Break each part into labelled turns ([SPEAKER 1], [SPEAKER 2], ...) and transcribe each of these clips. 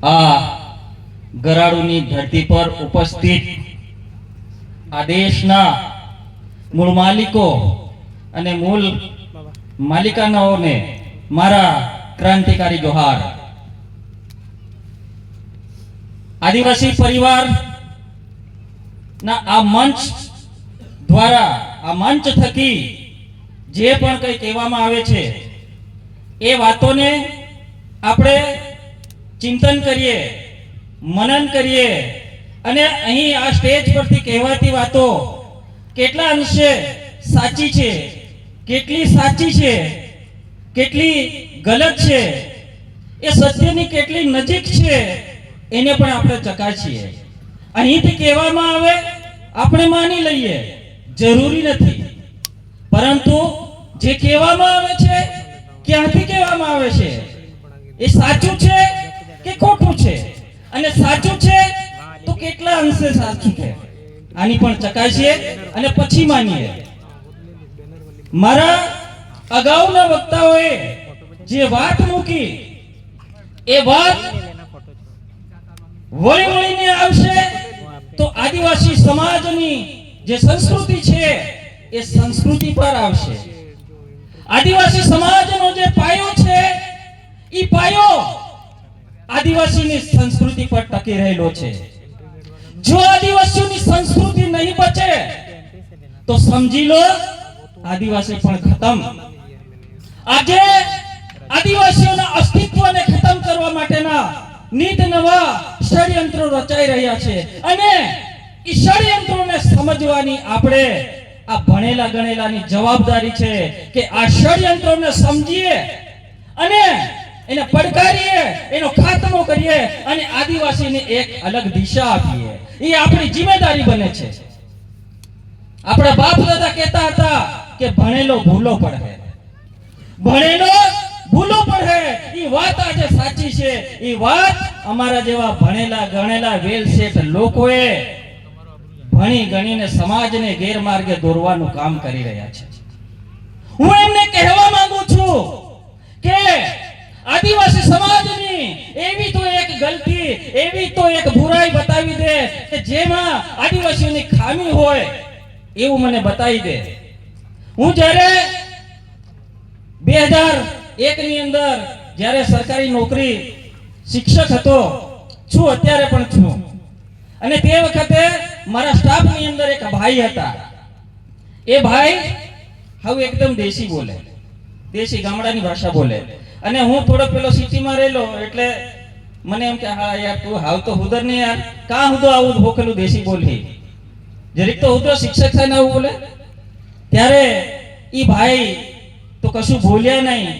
[SPEAKER 1] આ ગરાડુની ધરતી પર ઉપસ્થિત આ દેશના મૂળ માલિકો અને મૂળ માલિકાનાઓને મારા ક્રાંતિકારી જોહાર। આદિવાસી પરિવાર ના આ મંચ દ્વારા, આ મંચ થકી જે પણ કંઈ કહેવામાં આવે છે એ વાતોને આપણે ચિંતન કરીએ, મનન કરીએ અને અહીં આ સ્ટેજ પરથી કહેવાતી વાતો કેટલા અંશે સાચી છે, કેટલી સાચી છે, કેટલી ગલત છે, એ સત્યની કેટલી નજીક છે એને પણ આપણે ચકાસીએ। અહીંથી કહેવામાં આવે આપણે માની લઈએ, જરૂરી નથી, પરંતુ જે કહેવામાં આવે છે ક્યાંથી કહેવામાં આવે છે, એ સાચું છે કે ખોટું છે, અને સાચું છે તો કેટલા અંશે સાચું છે, આની પણ ચકાસીએ અને પછી માનીએ। મારા અગાઉના વક્તાઓએ જે વાત મૂકી એ વાત વળી વળીને આવશે તો આદિવાસી સમાજની જે સંસ્કૃતિ છે એ સંસ્કૃતિ પર આવશે। આદિવાસી સમાજનો જે પાયો છે એ પાયો આદિવાસીની સંસ્કૃતિ પર ટકી રહેલો છે। જો આદિવાસીઓની સંસ્કૃતિ નહીં બચે તો સમજી લો આદિવાસી પણ ખતમ। આજે આદિવાસીઓના અસ્તિત્વને ખતમ કરવા માટેના નીત નવા ષડયંત્રો રચાઈ રહ્યા છે, અને એ ષડયંત્રોને સમજવાની આપણે આ ભણેલા ગણેલાની જવાબદારી છે કે આ ષડયંત્રોને સમજીએ અને એને પડકારીએ, એનો ખાતમો કરીએ અને આદિવાસીને એક અલગ દિશા આપીએ। એ આપણી જિમ્મેદારી બને છે। આપણા બાપ દાદા કહેતા હતા કે ભણેલો ભૂલો પડે, ભણેલો ભૂલો પડે। એ વાત આજે સાચી છે। એ વાત અમારા જેવા ભણેલા ગણેલા વેલસેટ લોકોએ ભણી ગણીને સમાજને ગેરમાર્ગે દોરવાનું કામ કરી રહ્યા છે। હું એમને કહેવા માંગુ છું કે આદિવાસી સમાજની એવી તો એક ગલતી, એવી તો એક બુરાઈ બતાવી દે કે જેમાં આદિવાસીઓની ખામી હોય એવું મને બતાવી દે। હું જ્યારે 2001 ની અંદર જ્યારે સરકારી નોકરી શિક્ષક હતો, છું અત્યારે પણ છું, અને તે વખતે મારા સ્ટાફની અંદર એક ભાઈ હતા। એ ભાઈ હવે એકદમ દેશી બોલે, દેશી ગામડાની ભાષા બોલે, અને હું થોડો પેલો સિટીમાં રહેલો એટલે મને એમ કે હા યાર તું હાવ તો હુદર ને યાર, કાં હુદો આવું ભોખેલું દેશી બોલી, જરીક તો હુદો શિક્ષક થાય ને આવું બોલે। ત્યારે ઈ ભાઈ તો કશું બોલ્યા નહીં।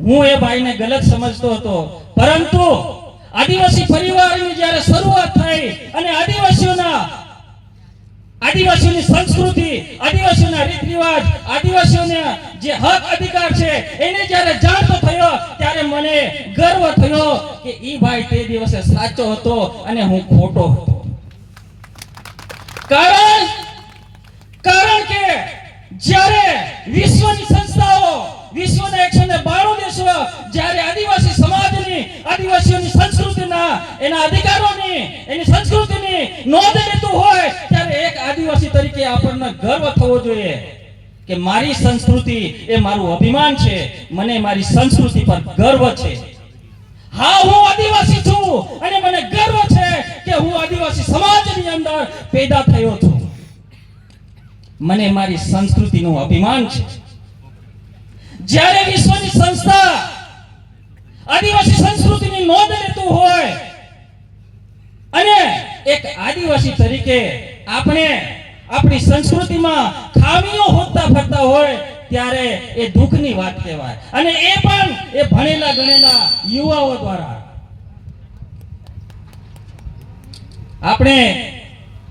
[SPEAKER 1] હું એ ભાઈને ગલત સમજતો હતો, પરંતુ આદિવાસી પરિવારની જ્યારે શરૂઆત થઈ અને આદિવાસીઓની સંસ્કૃતિ, આદિવાસીઓના રીત રિવાજ, આદિવાસીઓના જે હક અધિકાર છે એને જ્યારે જાણતો થયો ત્યારે મને ગર્વ થયો કે ઈ ભાઈ તે દિવસે સાચો હતો અને હું ખોટો હતો। કારણ કે જ્યારે વિશ્વની સંસ્થાઓ, વિશ્વના 192 દેશો જ્યારે આદિવાસી સમાજની, આદિવાસીઓની સંસ્કૃતિના, એના અધિકારોની, એની સંસ્કૃતિની નોંધ લેતું હોય ત્યારે એક આદિવાસી તરીકે આપણને ગર્વ થવો જોઈએ કે મારી સંસ્કૃતિ એ મારું અભિમાન છે, મને મારી સંસ્કૃતિ પર ગર્વ છે। હા, હું આદિવાસી છું અને મને ગર્વ છે કે હું આદિવાસી સમાજની અંદર પેદા થયો છું, મને મારી સંસ્કૃતિનું અભિમાન છે। જ્યારે વિશ્વની સંસ્થા આદિવાસી સંસ્કૃતિની નોંધ લેતું હોય અને એક આદિવાસી તરીકે આપણે આપણી સંસ્કૃતિમાં ખામીઓ હોતા ફરતા હોય ત્યારે એ દુઃખની વાત કહેવાય, અને એ પણ એ ભણેલા ગણેલા યુવાઓ દ્વારા। આપણે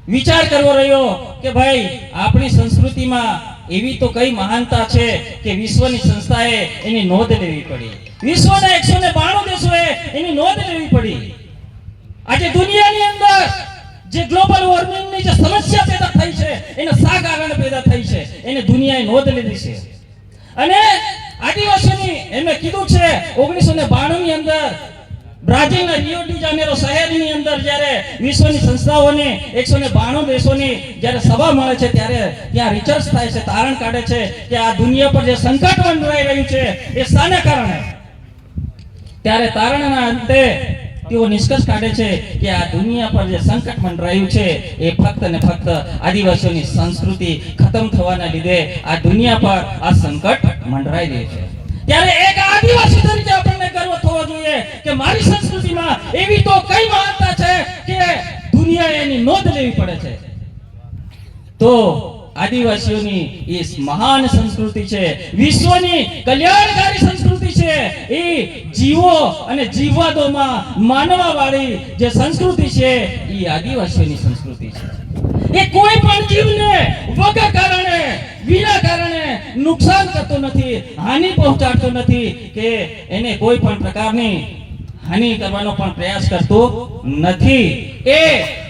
[SPEAKER 1] વિચાર કરવો રહ્યો કે ભાઈ આપણી સંસ્કૃતિમાં એવી તો કઈ મહાનતા છે કે વિશ્વની સંસ્થાએ એની નોંધ લેવી પડી, વિશ્વના 192 દેશોએ એની નોંધ લેવી પડી। આજે દુનિયાની અંદર જે ગ્લોબલ વોર્મિંગની જે સમસ્યા પેદા થઈ છે એને શા કારણે પેદા થઈ છે એને દુનિયાએ નોંધ લીધી છે। અને આદિવાસીની એમને કીધું છે 1992 ની અંદર બ્રાઝિલના રિયો ડી જાનેરો શહેરની અંદર જ્યારે વિશ્વની સંસ્થાઓની 192 દેશોની જ્યારે સભા મળે છે ત્યારે ત્યાં રિસર્ચ થાય છે, તારણ કાઢે છે કે આ દુનિયા પર જે સંકટ મંડરાઈ રહ્યું છે એ શાના કારણે. ત્યારે તારણના અંતે તેઓ નિષ્કર્ષ કાઢે છે કે આ દુનિયા પર જે સંકટ મંડરાયું છે એ ફક્ત ને ફક્ત આદિવાસીઓની સંસ્કૃતિ ખતમ થવાના લીધે આ દુનિયા પર આ સંકટ મંડરાઈ રહ્યું છે. ત્યારે એક આદિવાસી તરીકે આપણને ગર્વ થવો જોઈએ કે મારી સંસ્કૃતિમાં એવી તો કઈ મહાનતા છે કે દુનિયાએ એની નોંધ લેવી પડે છે. તો આદિવાસીઓની એ મહાન સંસ્કૃતિ છે, વિશ્વની કલ્યાણકારી સંસ્કૃતિ છે. એ જીવો અને જીવવાદોમાં માનવાવાળી જે સંસ્કૃતિ છે એ આદિવાસીઓની સંસ્કૃતિ છે. એ કોઈ પણ જીવને વગર કારણે વિના કારણે નુકસાન કરતો નથી, હાનિ પહોંચાડતો નથી કે એને કોઈ પણ પ્રકારની હાનિ કરવાનો પણ પ્રયાસ કરતો નથી. એ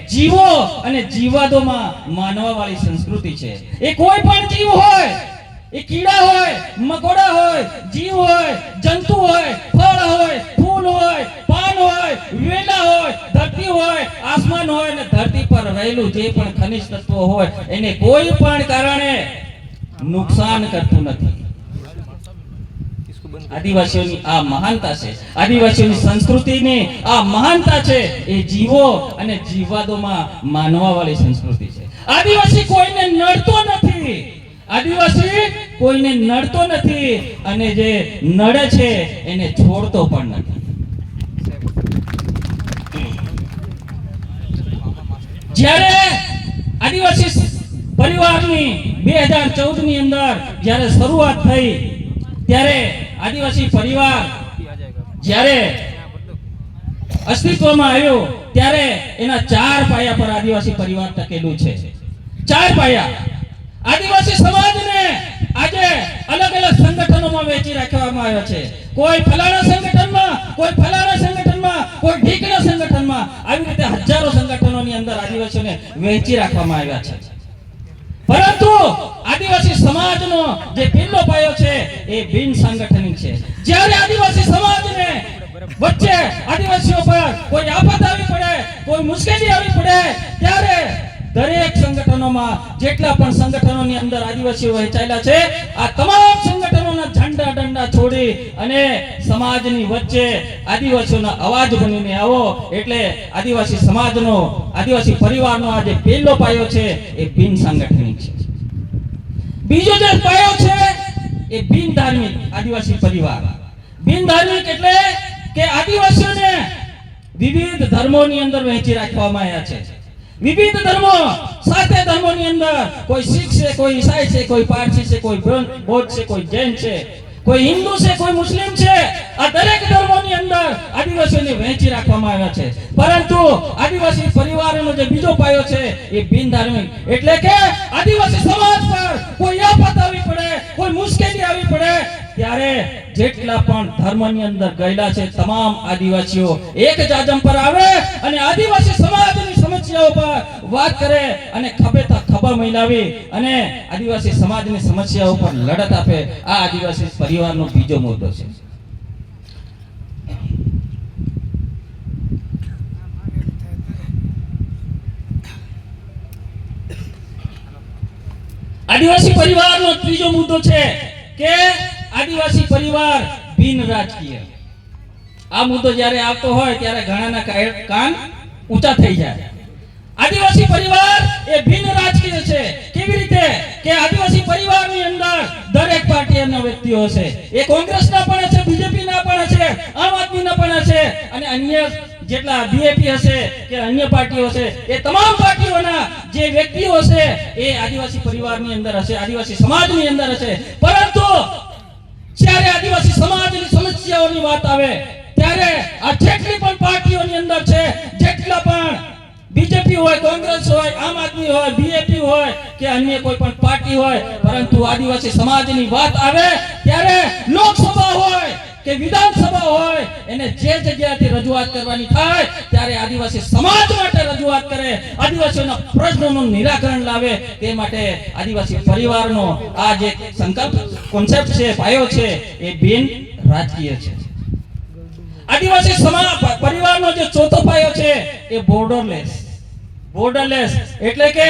[SPEAKER 1] જીવો અને જીવવાદોમાં માનવાવાળી સંસ્કૃતિ છે. એ કોઈ પણ જીવ હોય, એ કીડા હોય, મકોડા હોય, જીવ હોય, જંતુ હોય, ફળ હોય, ફૂલ હોય, પાન હોય, વેલા હોય, ધરતી હોય, આસમાન હોય અને ધરતી પર રહેલું જે પણ ખનિજ તત્વો હોય એને કોઈ પણ કારણે નુકસાન કરતું નથી. આદિવાસીઓની આ મહાનતા છે, આદિવાસીઓની સંસ્કૃતિની આ મહાનતા છે. એ જીવો અને જીવવાદોમાં માનવાવાળી સંસ્કૃતિ છે. આદિવાસી કોઈને નડતો નથી, આદિવાસી કોઈને નડતો નથી અને જે નડે છે એને છોડતો પણ નથી. જ્યારે આદિવાસી પરિવારની 2014 ની અંદર જ્યારે શરૂઆત થઈ ત્યારે આદિવાસી પરિવાર જ્યારે અસ્તિત્વમાં આવ્યો ત્યારે એના 4 પાયા પર આદિવાસી પરિવાર ટકેલું છે. 4 પાયા. આદિવાસી સમાજને આજે અલગ અલગ સંગઠનોમાં વહેંચી રાખવામાં આવ્યા છે. કોઈ ફલાણા સંગઠનમાં, કોઈ ફલાણા સંગઠનમાં, કોઈ ઢીકણા સંગઠનમાં, આવી રીતે હજારો સંગઠનોની અંદર આદિવાસીઓને વહેંચી રાખવામાં આવ્યા છે. પરંતુ આદિવાસી સમાજનો જે પહેલો પાયો છે એ બિન સાંગઠનિક છે. જ્યારે આદિવાસી સમાજને વચ્ચે આદિવાસીઓ પર કોઈ આફત આવી પડે, કોઈ મુશ્કેલી આવી પડે ત્યારે દરેક સંગઠનોમાં જેટલા પણ સંગઠનોની અંદર આદિવાસીઓ વહેંચાયેલા છે આ તમામ સંગઠનોના ઝંડા ડંડા છોડી અને સમાજની વચ્ચે આદિવાસીઓના અવાજ બનીને આવો. એટલે આદિવાસી સમાજનો, આદિવાસી પરિવારનો આ જે પહેલો પાયો છે એ બિન સાંગઠનિક છે. બીજો જે પાયો છે એ બિન ધાર્મિક આદિવાસી પરિવાર. બિન ધાર્મિક એટલે કે આદિવાસીઓને વિવિધ ધર્મોની અંદર વહેંચી રાખવામાં આવ્યા છે. વિવિધ ધર્મો, 7 ધર્મોની અંદર કોઈ શીખ છે, કોઈ ઈસાઈ છે, કોઈ પારસી છે, કોઈ બૌદ્ધ છે, કોઈ જૈન છે, કોઈ હિન્દુ છે, કોઈ મુસ્લિમ છે. આ દરેક ધર્મોની અંદર આદિવાસીઓને વહેંચી રાખવામાં આવ્યા છે. પરંતુ આદિવાસી પરિવારનો જે બીજો પાયો છે એ બિન ધાર્મિક એટલે કે આદિવાસી સમાજ પર કોઈ આફત આવી પડે, કોઈ મુશ્કેલી આવી પડે ત્યારે જેટલા પણ ધર્મની અંદર ગયેલા છે તમામ આદિવાસીઓ એક જાજમ પર આવે અને આદિવાસી સમાજની સમસ્યાઓ પર વાત કરે અને ખભેતા ખભા મિલાવી અને આદિવાસી સમાજની સમસ્યાઓ પર લડત આપે. આ આદિવાસી પરિવારનો બીજો મુદ્દો છે. આદિવાસી પરિવારનો ત્રીજો મુદ્દો છે કે આદિવાસી પરિવાર બિન રાજકીય. આ મુદ્દો જ્યારે આવતો હોય ત્યારે ઘણાના કાન ઊંચા થઈ જાય. આદિવાસી પરિવાર એ બિન રાજકીય છે. કેવી રીતે કે આદિવાસી પરિવારની અંદર દરેક પાર્ટીના વ્યક્તિઓ છે. એ કોંગ્રેસના પણ છે, બીજેપીના પણ છે, આમ આદમીના પણ છે અને અન્ય જેટલા બીએપી હશે કે અન્ય પાર્ટીઓ છે એ તમામ પાર્ટીઓના જે વ્યક્તિઓ છે એ આદિવાસી પરિવારની અંદર હશે, આદિવાસી સમાજની અંદર હશે. પરંતુ જ્યારે આદિવાસી સમાજની સમસ્યાઓની વાત આવે ત્યારે આ જેટલી પણ પાર્ટીઓની અંદર છે, જેટલા પણ બીજેપી હોય, કોંગ્રેસ હોય, આમ આદમી હોય, બીએપી હોય કે અન્ય કોઈ પણ પાર્ટી હોય, પરંતુ આદિવાસી સમાજની વાત આવે ત્યારે લોકસભા હોય કે વિધાનસભા હોય એને જે જગ્યાએથી રજૂઆત કરવાની થાય ત્યારે આદિવાસી સમાજ માટે રજૂઆત કરે, આદિવાસીઓના પ્રશ્નોનું નિરાકરણ લાવે. તે માટે આદિવાસી પરિવારનો આ જે સંકલ્પ, કોન્સેપ્ટ છે, પાયો છે એ બિન રાજકીય છે. આદિવાસી પરિવારનો જે ચોથો પાયો છે એ બોર્ડરલેસ એટલે કે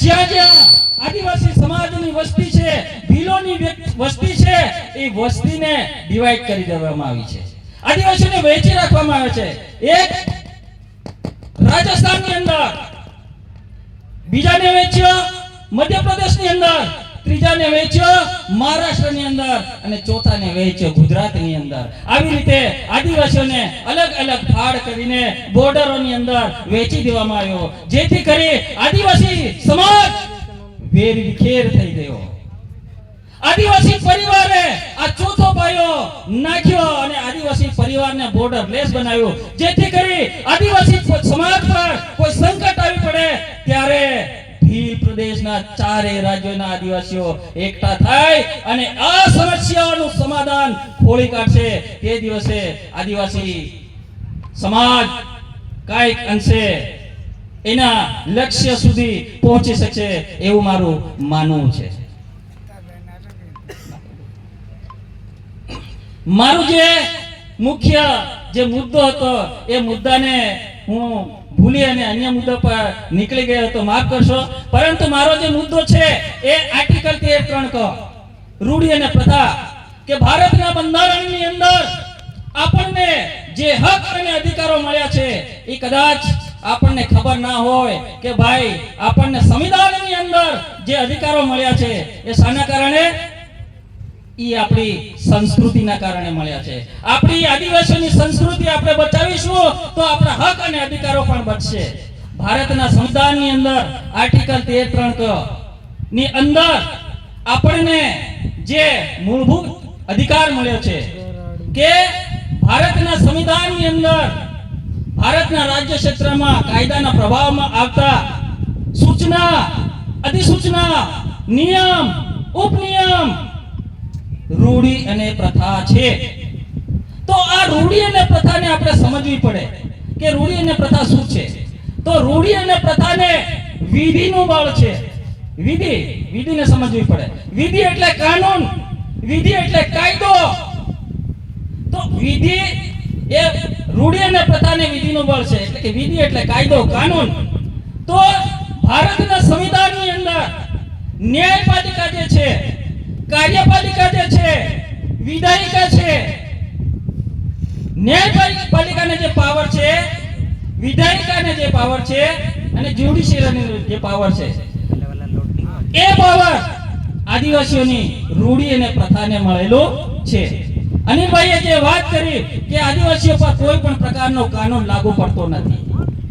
[SPEAKER 1] જ્યાં જ્યાં આદિવાસી સમાજની વસ્તી છે, ભીલોની વસ્તી છે, એ વસ્તીને ડિવાઈડ કરી દેવામાં આવી છે. આદિવાસીઓને વહેંચી રાખવામાં આવે છે. એક રાજસ્થાનની અંદર, બીજાને વેચ્યો મધ્યપ્રદેશની અંદર, ત્રીજાને વેચ્યો મહારાષ્ટ્રની અંદર અને ચોથાને વેચ્યો ગુજરાતની અંદર. આવી રીતે આદિવાસીઓને અલગ અલગ ફાળ કરીને બોર્ડરોની અંદર વેચી દેવામાં આવ્યો, જેથી કરી આદિવાસી સમાજ વેરવિખેર થઈ ગયો. આદિવાસી પરિવારે આ ચોથો પાયો નાખ્યો અને આદિવાસી પરિવારને બોર્ડરલેસ બનાવ્યો, જેથી કરી આદિવાસી સમાજ પર કોઈ સંકટ આવી પડે ત્યારે ભીલ પ્રદેશના ચારે રાજ્યોના આદિવાસીઓ એકઠા થાય અને આ સમસ્યાઓનું સમાધાન ખોળી કાઢશે. તે દિવસે આદિવાસી સમાજ કાંઈક અંશે એના લક્ષ્ય સુધી પહોંચી શકશે એવું મારું માનવું છે. મારું જે મુખ્ય જે મુદ્દો હતો એ મુદ્દાને હું ભૂલી અને અન્ય મુદ્દા પર નીકળી ગયો હતો, માફ કરશો. પરંતુ મારો જે મુદ્દો છે એ આર્ટિકલ 13(3) ક રૂઢિ અને પ્રથા, કે ભારતના બંધારણની અંદર આપણને જે હક અને અધિકારો મળ્યા છે એ કદાચ આપણને ખબર ના હોય કે ભાઈ આપણને સંવિધાનની અંદર જે અધિકારો મળ્યા છે એ શાના કારણે? ઈ આપણી સંસ્કૃતિના કારણે મળ્યા છે. આપણી આદિવાસીઓની સંસ્કૃતિ આપણે બચાવીશું તો આપણા હક અને અધિકારો પણ બચશે. ભારતના સંવિધાનની અંદર આર્ટિકલ 13(3) ક ની અંદર આપણને જે મૂળભૂત અધિકાર મળ્યો છે કે ભારતના સંવિધાનની અંદર ભારતના રાજ્ય ક્ષેત્રમાં કાયદાના પ્રભાવમાં આવતા સૂચના, અધિસૂચના, નિયમ, ઉપનિયમ, રૂઢિ અને પ્રથા છે. તો આ રૂઢિ અને પ્રથાને આપણે સમજવી પડે કે રૂઢિ અને પ્રથા શું છે. તો રૂઢિ અને પ્રથાને વિધિનું બળ છે. વિધિને સમજવી પડે. વિધિ એટલે કાનૂન, વિધિ એટલે કાયદો. તો વિધિ એ રૂઢિ અને પ્રથાને વિધિનું બળ છે, એટલે કે વિધિ એટલે કાયદો, કાનૂન. તો ભારતના સંવિધાનની અંદર ન્યાયપાલિકા જે છે, કાર્યપાલિકા જે છે, વિધાયિકા છે. ન્યાયપાલિકાને જે પાવર છે, વિધાયિકાને જે પાવર છે અને જ્યુડિશિયરીનો જે પાવર છે, એ પાવર આદિવાસીઓની રૂઢિ અને પ્રથાને મળેલો છે. અનિલભાઈએ જે વાત કરી કે આદિવાસીઓ પર કોઈ પણ પ્રકારનો કાનૂન લાગુ પડતો નથી.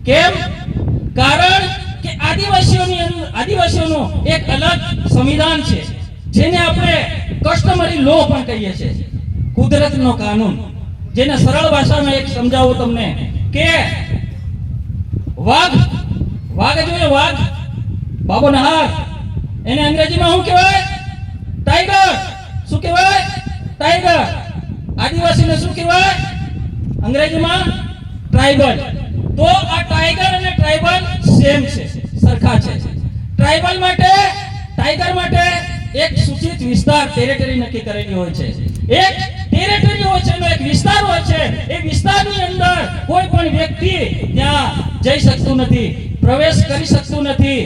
[SPEAKER 1] કેમ? કારણ કે આદિવાસીઓનું એક અલગ સંવિધાન છે, જેને આપણે કસ્ટમરી લો પણ કહીએ છીએ, કુદરતનો કાનૂન. જેને સરળ ભાષામાં એક સમજાવું તમને કે વાઘ જોઈએ, વાઘ, બાબો નહાર, એને અંગ્રેજીમાં શું કહેવાય? ટાઈગર. શું કહેવાય? ટાઈગર. આદિવાસીને શું કહેવાય અંગ્રેજીમાં? ટ્રાઇબલ. તો આ ટાઈગર અને ટ્રાઇબલ સેમ છે, સરખા છે. ટ્રાઇબલ માટે, ટાઈગર માટે એક સૂચિત વિસ્તાર, ટેરિટરી નક્કી કરેલી હોય છે. એક ટેરિટરી હોય છે, એક વિસ્તાર હોય છે. એ વિસ્તારની અંદર કોઈ પણ વ્યક્તિ ત્યાં જઈ શકતું નથી, પ્રવેશ કરી શકતું નથી.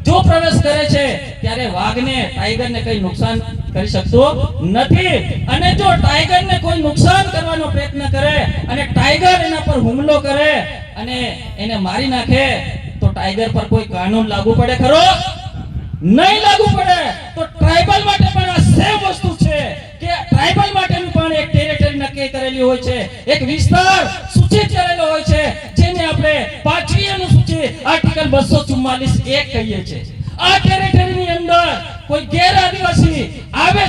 [SPEAKER 1] જો પ્રવેશ કરે છે ત્યારે વાઘને, ટાઈગરને કઈ નુકસાન કરી શકતો નથી. અને જો ટાઈગરને કોઈ નુકસાન કરવાનો પ્રયત્ન કરે અને ટાઈગર એના પર હુમલો કરે અને એને મારી નાખે તો ટાઈગર પર કોઈ કાનૂન લાગુ પડે ખરો? નહીં લાગુ પડે. તો ટ્રાઇબલ માટે પણ આ સેમ વસ્તુ છે કે ટ્રાઇબલ માટે પણ એક ટેરિટરી નક્કી કરેલી હોય છે, એક વિસ્તાર સૂચિત કરેલો હોય છે, જેને આપણે 5મી અનુસૂચિ આર્ટિકલ 244(1) કહીએ છીએ. આ ટેરિટરીની અંદર કોઈ ગેર આદિવાસી આવે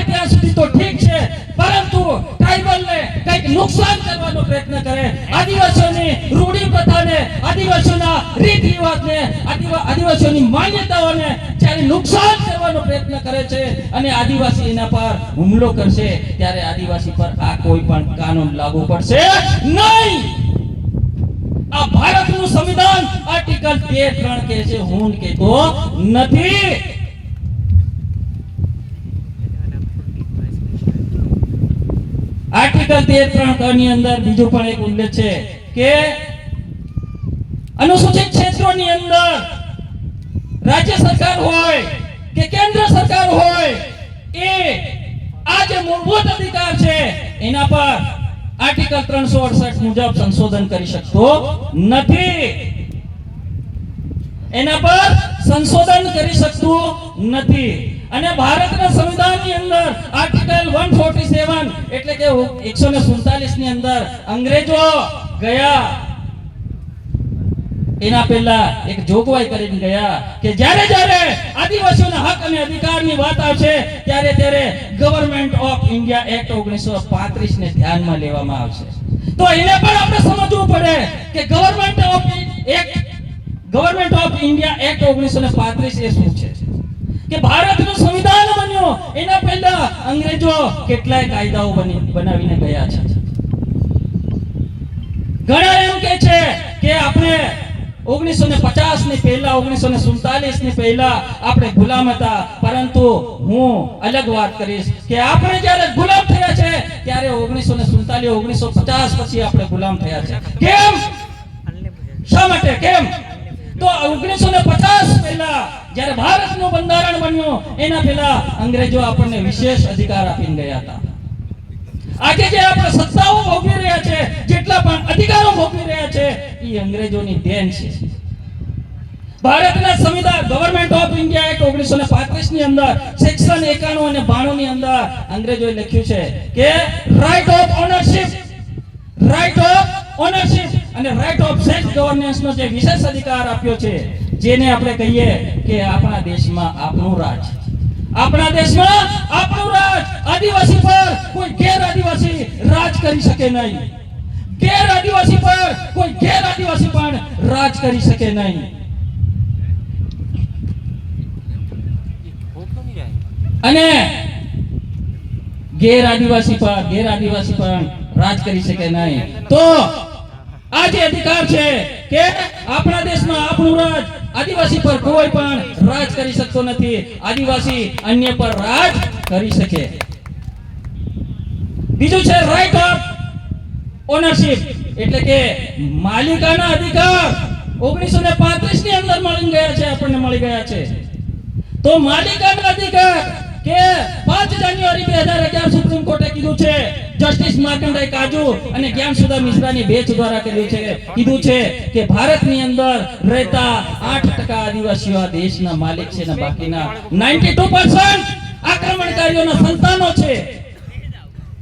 [SPEAKER 1] ત્યાં સુધી તો ઠીક છે, પરંતુ ટ્રાઇબલને કંઈક નુકસાન કરવાનો પ્રયત્ન કરે, આદિવાસીઓની રૂઢિ પ્રથાને, આદિવાસીઓના રીત રિવાજને, આદિવાસીઓની માન્યતાઓને જ્યારે નુકસાન કરવાનો પ્રયત્ન કરે છે અને આદિવાસી એના પર હુમલો કરશે ત્યારે આદિવાસી પર આ કોઈ પણ કાનૂન લાગુ પડશે નહીં. આ ભારતનું સંવિધાન આર્ટિકલ 13(3) કહે છે, હું કહેતો નથી. આર્ટિકલ આર્ટિકલ 13(3) ની અંદર બીજું પણ એક ઉલ્લેખ છે કે અનુસૂચિત ક્ષેત્રોની અંદર રાજ્ય સરકાર હોય કે કેન્દ્ર સરકાર હોય એ આ જે મૂળભૂત અધિકાર છે એના પર આર્ટિકલ 368 મુજબ સંશોધન કરી શકતો નથી. એના પર સંશોધન કરી શકતું નથી. અને ભારતના સંવિધાનની અંદર આર્ટિકલ 147 એટલે કે 147 ની અંદર અંગ્રેજો ગયા એના પહેલા એક જોગવાઈ કરીને ગયા કે જ્યારે આદિવાસીઓના હક અને અધિકારની વાત આવશે ત્યારે ગવર્નમેન્ટ ઓફ ઇન્ડિયા એક્ટ 1935 ને ધ્યાનમાં લેવામાં આવશે. તો એને પણ આપણે સમજવું પડે કે ગવર્નમેન્ટ ઓફ ઇન્ડિયા એક્ટ 1935 એ શું છે કે ભારતનું સંવિધાન બન્યું એના પહેલા અંગ્રેજો કેટલાય કાયદાઓ બનાવીને ગયા છે. ઘણા એમ કહે છે કે આપણે 1950 ની પહેલા 1947 ની પહેલા આપણે ગુલામ હતા, પરંતુ હું અલગ વાત કરીશ કે આપણે જ્યારે ગુલામ થયા છે ત્યારે 1947 1950 પછી આપણે ગુલામ થયા છે. કેમ? શા માટે? કેમ? તો 1950 પહેલા જ્યારે ભારતનું બંધારણ બન્યું એના પહેલા અંગ્રેજો આપણને વિશેષ અધિકાર આપીને ગયા હતા. આજે જે આપણે સત્તાઓ ભોગવી રહ્યા છે, જેટલા પણ અધિકારો ભોગવી રહ્યા છે, એ અંગ્રેજોની દેન છે. ભારતના સંવિધાન ગવર્નમેન્ટ ઓફ ઇન્ડિયા એક્ટ 1935 ની અંદર સેક્શન 91 અને 92 ની અંદર અંગ્રેજોએ લખ્યું છે કે રાઇટ ઓફ ઓનરશિપ અને રાઇટ ઓફ સેલ્ફ ગવર્નન્સ નો જે વિશેષ અધિકાર આપ્યો છે, જેને આપણે કહીએ કે આપણા દેશમાં આપણું રાજ, આદિવાસી પર કોઈ ગેર આદિવાસી રાજ કરી શકે નહીં. ગેર આદિવાસી પર કોઈ ગેર આદિવાસી પણ રાજ કરી શકે નહીં. અને ગેર આદિવાસી પણ રાજ કરી શકે નહીં. તો આ જે અધિકાર છે કે આપણા દેશમાં આપણું રાજ, આદિવાસી પર કોઈ પણ રાજ કરી શકતો નથી. આદિવાસી અન્ય પર રાજ કરી શકે. બીજું છે રાઇટ ઓફ ઓનરશિપ એટલે કે માલિકાના અધિકાર 1935 ની અંદર મળી ગયા છે, આપણને મળી ગયા છે. તો માલિકાના અધિકાર કે 5 જાન્યુઆરી 2011 સુપ્રીમ કોર્ટે કીધું છે, જસ્ટિસ માર્કંડાઈ કાજુ અને જ્ઞાનસુધા મિશ્રાની બેંચ દ્વારા કીધું છે કે ભારતની અંદર રહેતા 8% આદિવાસીઓ આ દેશના માલિક છે અને બાકીના 92% આક્રમણકારીઓના સંતાનો છે.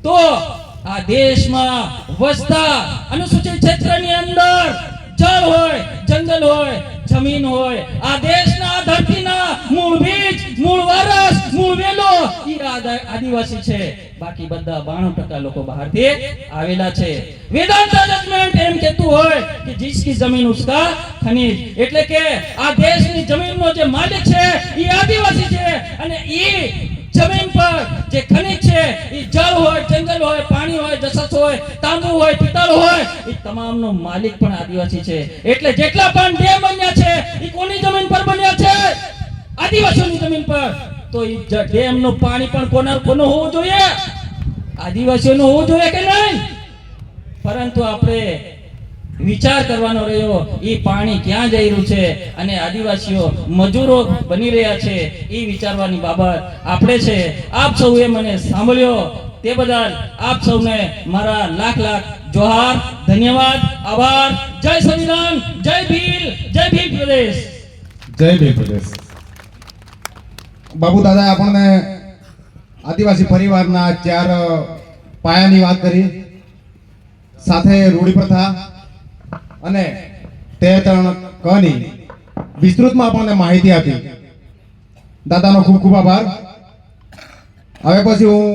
[SPEAKER 1] તો આ દેશમાં વસતા અનુસૂચિત ક્ષેત્રની અંદર જળ હોય, જંગલ હોય, જમીન હોય, આ દેશના આ ધરતીના મૂળ બીજ, મૂળ વારસ, મૂળ વેલો ઈ આદિવાસી છે. બાકી બધા 92% લોકો બહારથી આવેલા છે. વેદાંતા જજમેન્ટ એમ કહેતું હોય કે जिसकी जमीन उसका खनिज, એટલે કે આ દેશની જમીનનો જે માલિક છે ઈ આદિવાસી છે અને ઈ જમીન પર જે ખનિજ છે એ જળ હોય, જંગલ હોય, પાણી હોય, જસસ હોય, તાંબુ હોય, પિત્તળ હોય, એ તમામનો માલિક પણ આદિવાસી છે. એટલે જેટલા પણ ડેમ બન્યા છે એ કોની જમીન પર બન્યા છે? આદિવાસીઓની જમીન પર. તો એ ડેમ નું પાણી પણ કોનું હોવું જોઈએ? આદિવાસીઓનું હોવું જોઈએ કે નહીં? પરંતુ આપણે વિચાર કરવાનો રહ્યો એ પાણી ક્યાં જઈ રહ્યું છે અને આદિવાસીઓ મજૂરો બની રહ્યા છે એ વિચારવાની બાબત આપણે છે. આપ સૌએ મને સાંભળ્યો તે બદલ આપ સૌને મારા લાખ જોહાર, ધન્યવાદ, આભાર. જય સંવિધાન, જય ભીલ પ્રદેશ.
[SPEAKER 2] જય ભીલ પ્રદેશ. બાબુ દાદા આપણને આદિવાસી પરિવારના 4 પાયાની વાત કરી, સાથે રૂઢી પ્રથા અને 13(3) ની વિસ્તૃતમાં આપણને માહિતી આપી. દાદાનો ખૂબ ખૂબ આભાર. હવે પછી હું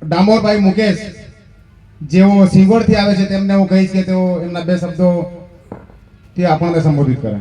[SPEAKER 2] ડામોરભાઈ મુકેશ જેઓ સિંગોડથી આવે છે તેમને હું કહીશ કે તેઓ એમના 2 શબ્દોથી આપણને સંબોધિત કરે.